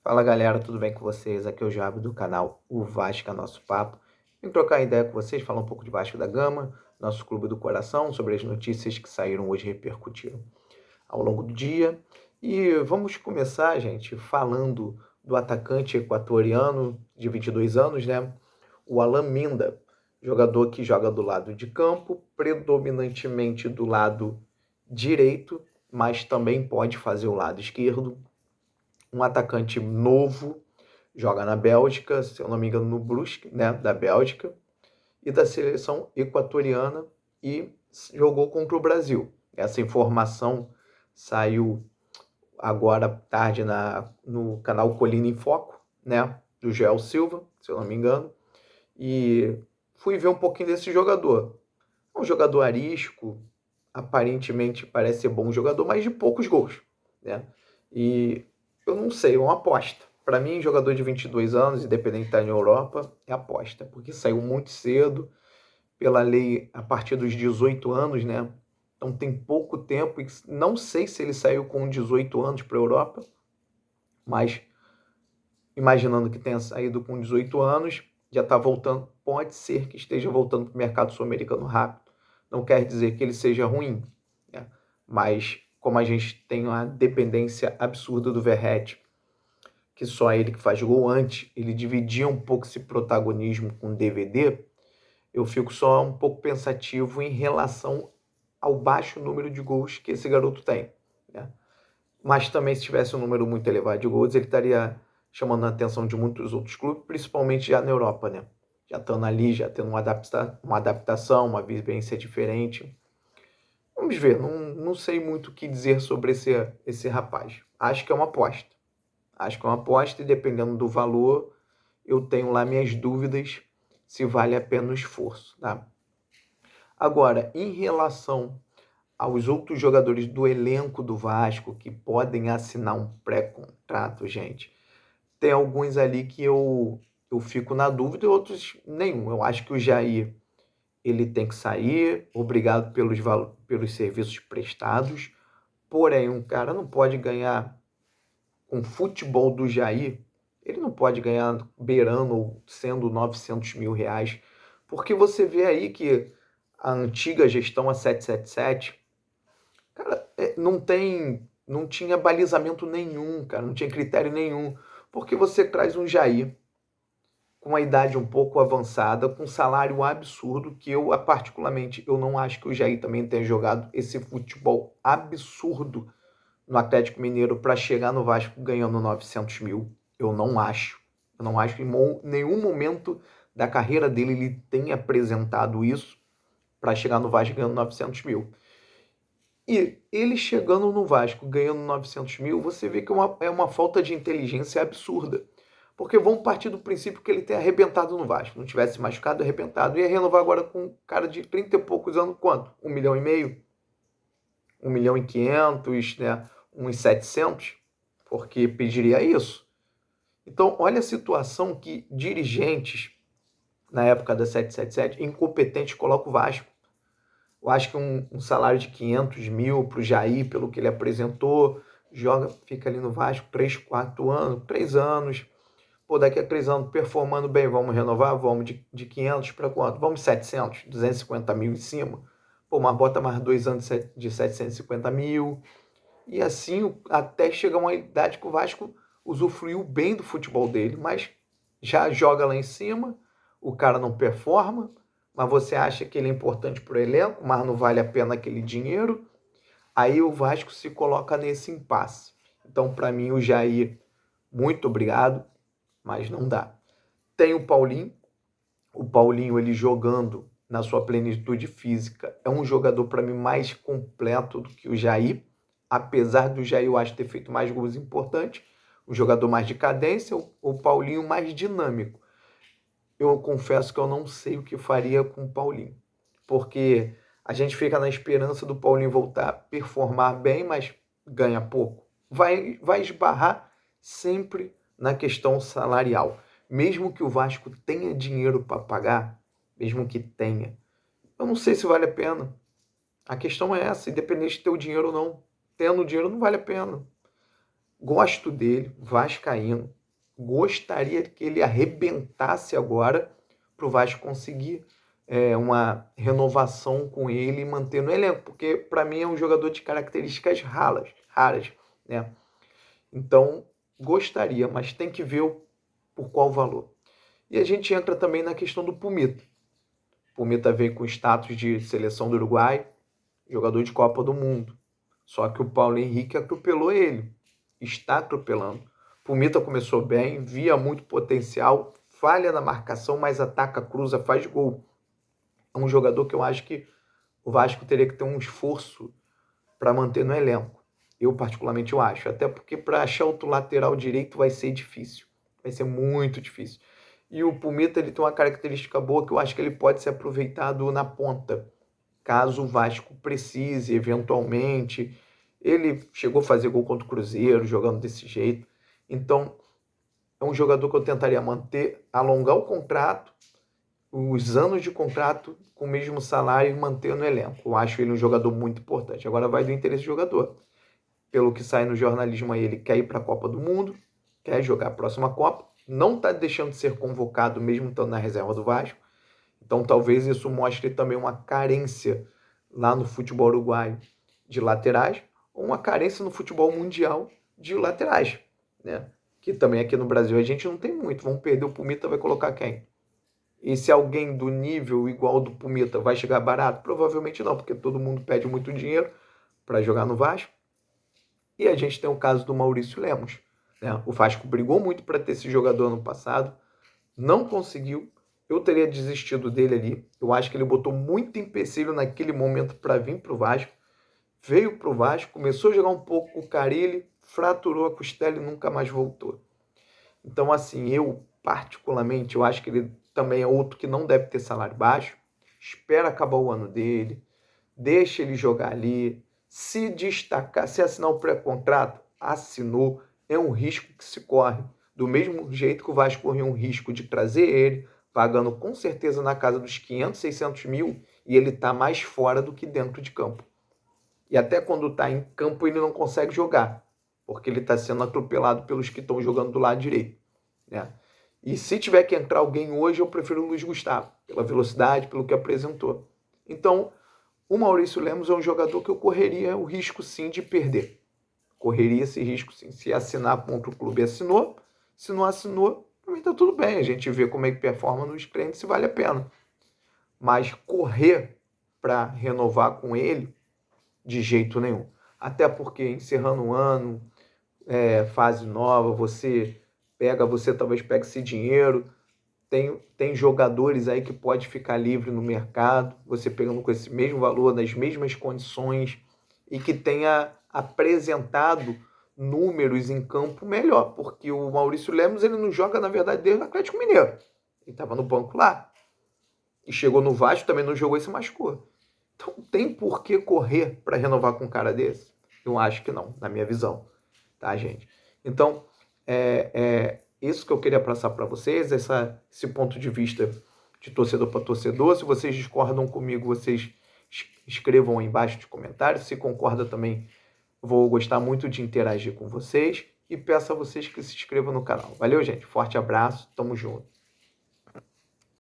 Fala galera, tudo bem com vocês? Aqui é o Jabe do canal O Vasco é Nosso Papo. Vim trocar ideia com vocês, falar um pouco de Vasco da Gama, nosso clube do coração, sobre as notícias que saíram hoje e repercutiram ao longo do dia. E vamos começar, gente, falando do atacante equatoriano de 22 anos, né? O Alan Minda, jogador que joga do lado de campo, predominantemente do lado direito, mas também pode fazer o lado esquerdo. Um atacante novo, joga na Bélgica, se eu não me engano no Brusque, né, da Bélgica, e da seleção equatoriana, e jogou contra o Brasil. Essa informação saiu agora à tarde no canal Colina em Foco, né, do Joel Silva, se eu não me engano, e fui ver um pouquinho desse jogador. É um jogador arisco, aparentemente parece ser bom jogador, mas de poucos gols, né? E eu não sei, é uma aposta. Para mim, jogador de 22 anos, independente de estar na Europa, é aposta, porque saiu muito cedo, pela lei a partir dos 18 anos, né? Então tem pouco tempo, e não sei se ele saiu com 18 anos para a Europa, mas imaginando que tenha saído com 18 anos, já está voltando, pode ser que esteja voltando para o mercado sul-americano rápido. Não quer dizer que ele seja ruim, né? Mas como a gente tem uma dependência absurda do Verratti, que só ele que faz gol antes, ele dividia um pouco esse protagonismo com o DVD, eu fico só um pouco pensativo em relação ao baixo número de gols que esse garoto tem, né? Mas também, se tivesse um número muito elevado de gols, ele estaria chamando a atenção de muitos outros clubes, principalmente já na Europa, né? Já estando ali, já tendo uma adaptação, uma vivência diferente. Vamos ver, não sei muito o que dizer sobre esse rapaz. Acho que é uma aposta. Acho que é uma aposta e dependendo do valor, eu tenho lá minhas dúvidas se vale a pena o esforço, tá? Agora, em relação aos outros jogadores do elenco do Vasco que podem assinar um pré-contrato, gente, tem alguns ali que eu fico na dúvida e outros nenhum. Eu acho que o Jair, ele tem que sair, obrigado pelos serviços prestados, porém, um cara não pode ganhar com o futebol do Jair, ele não pode ganhar beirando ou sendo 900 mil reais, porque você vê aí que a antiga gestão, a 777, cara, não tinha balizamento nenhum, cara, não tinha critério nenhum, porque você traz um Jair com uma idade um pouco avançada, com um salário absurdo, que eu, particularmente, eu não acho que o Jair também tenha jogado esse futebol absurdo no Atlético Mineiro para chegar no Vasco ganhando 900 mil. Eu não acho. Eu não acho que em nenhum momento da carreira dele ele tenha apresentado isso para chegar no Vasco ganhando 900 mil. E ele chegando no Vasco ganhando 900 mil, você vê que é uma falta de inteligência absurda. Porque vamos partir do princípio que ele tenha arrebentado no Vasco. Não tivesse machucado, arrebentado. Ia renovar agora com um cara de 30 e poucos anos, quanto? 1,5 milhão? 1,5 milhão, né? Uns 700? Porque pediria isso. Então, olha a situação que dirigentes, na época da 777, incompetentes, colocam o Vasco. Eu acho que um salário de 500 mil para o Jair, pelo que ele apresentou, fica ali no Vasco 3, 4 anos, 3 anos. Pô, daqui a 3 anos performando bem, vamos renovar? Vamos de 500 para quanto? Vamos 700, 250 mil em cima. Pô, mas bota mais 2 anos de 750 mil. E assim, até chegar uma idade que o Vasco usufruiu bem do futebol dele, mas já joga lá em cima, o cara não performa, mas você acha que ele é importante para o elenco, mas não vale a pena aquele dinheiro. Aí o Vasco se coloca nesse impasse. Então, para mim, o Jair, muito obrigado, mas não dá. Tem o Paulinho ele jogando na sua plenitude física, é um jogador para mim mais completo do que o Jair, apesar do Jair eu acho ter feito mais gols importantes, um jogador mais de cadência, o Paulinho mais dinâmico. Eu confesso que eu não sei o que faria com o Paulinho, porque a gente fica na esperança do Paulinho voltar a performar bem, mas ganha pouco. Vai esbarrar sempre na questão salarial. Mesmo que o Vasco tenha dinheiro para pagar, mesmo que tenha, eu não sei se vale a pena. A questão é essa, independente de ter o dinheiro ou não. Tendo dinheiro não vale a pena. Gosto dele, vascaíno, gostaria que ele arrebentasse agora para o Vasco conseguir uma renovação com ele e manter no elenco, porque para mim é um jogador de características raras, né? Então, gostaria, mas tem que ver por qual valor. E a gente entra também na questão do Pumita. O Pumita veio com status de seleção do Uruguai, jogador de Copa do Mundo. Só que o Paulo Henrique atropelou ele. Está atropelando. Pumita começou bem, via muito potencial, falha na marcação, mas ataca, cruza, faz gol. É um jogador que eu acho que o Vasco teria que ter um esforço para manter no elenco. Eu particularmente eu acho. Até porque para achar outro lateral direito vai ser difícil. Vai ser muito difícil. E o Pumita ele tem uma característica boa que eu acho que ele pode ser aproveitado na ponta. Caso o Vasco precise, eventualmente. Ele chegou a fazer gol contra o Cruzeiro, jogando desse jeito. Então, é um jogador que eu tentaria manter, alongar o contrato, os anos de contrato com o mesmo salário e manter no elenco. Eu acho ele um jogador muito importante. Agora vai do interesse do jogador. Pelo que sai no jornalismo aí, ele quer ir para a Copa do Mundo, quer jogar a próxima Copa, não está deixando de ser convocado mesmo estando na reserva do Vasco. Então talvez isso mostre também uma carência lá no futebol uruguaio de laterais, ou uma carência no futebol mundial de laterais, né? Que também aqui no Brasil a gente não tem muito. Vamos perder o Pumita, vai colocar quem? E se alguém do nível igual ao do Pumita vai chegar barato? Provavelmente não, porque todo mundo pede muito dinheiro para jogar no Vasco. E a gente tem o caso do Maurício Lemos, né? O Vasco brigou muito para ter esse jogador no passado, não conseguiu. Eu teria desistido dele ali. Eu acho que ele botou muito empecilho naquele momento para vir para o Vasco. Veio para o Vasco, começou a jogar um pouco com o Carille, fraturou a costela e nunca mais voltou. Então, assim, eu particularmente, eu acho que ele também é outro que não deve ter salário baixo. Espera acabar o ano dele, deixa ele jogar ali. Se destacar, se assinar o pré-contrato, assinou, é um risco que se corre. Do mesmo jeito que o Vasco correu um risco de trazer ele, pagando com certeza na casa dos 500, 600 mil, e ele está mais fora do que dentro de campo. E até quando está em campo ele não consegue jogar, porque ele está sendo atropelado pelos que estão jogando do lado direito, né? E se tiver que entrar alguém hoje, eu prefiro o Luiz Gustavo, pela velocidade, pelo que apresentou. Então, o Maurício Lemos é um jogador que eu correria o risco sim de perder. Correria esse risco sim. Se assinar contra o clube, assinou. Se não assinou, para mim tá tudo bem. A gente vê como é que performa nos treinos, se vale a pena. Mas correr para renovar com ele, de jeito nenhum. Até porque encerrando o ano, fase nova, você talvez pegue esse dinheiro. Tem jogadores aí que pode ficar livre no mercado, você pegando com esse mesmo valor, nas mesmas condições, e que tenha apresentado números em campo melhor, porque o Maurício Lemos ele não joga, na verdade, desde o Atlético Mineiro. Ele estava no banco lá. E chegou no Vasco, também não jogou e se machucou. Então tem por que correr para renovar com um cara desse? Eu acho que não, na minha visão. Tá, gente? Então, isso que eu queria passar para vocês, esse ponto de vista de torcedor para torcedor. Se vocês discordam comigo, vocês escrevam aí embaixo de comentários. Se concorda também, vou gostar muito de interagir com vocês. E peço a vocês que se inscrevam no canal. Valeu, gente. Forte abraço. Tamo junto.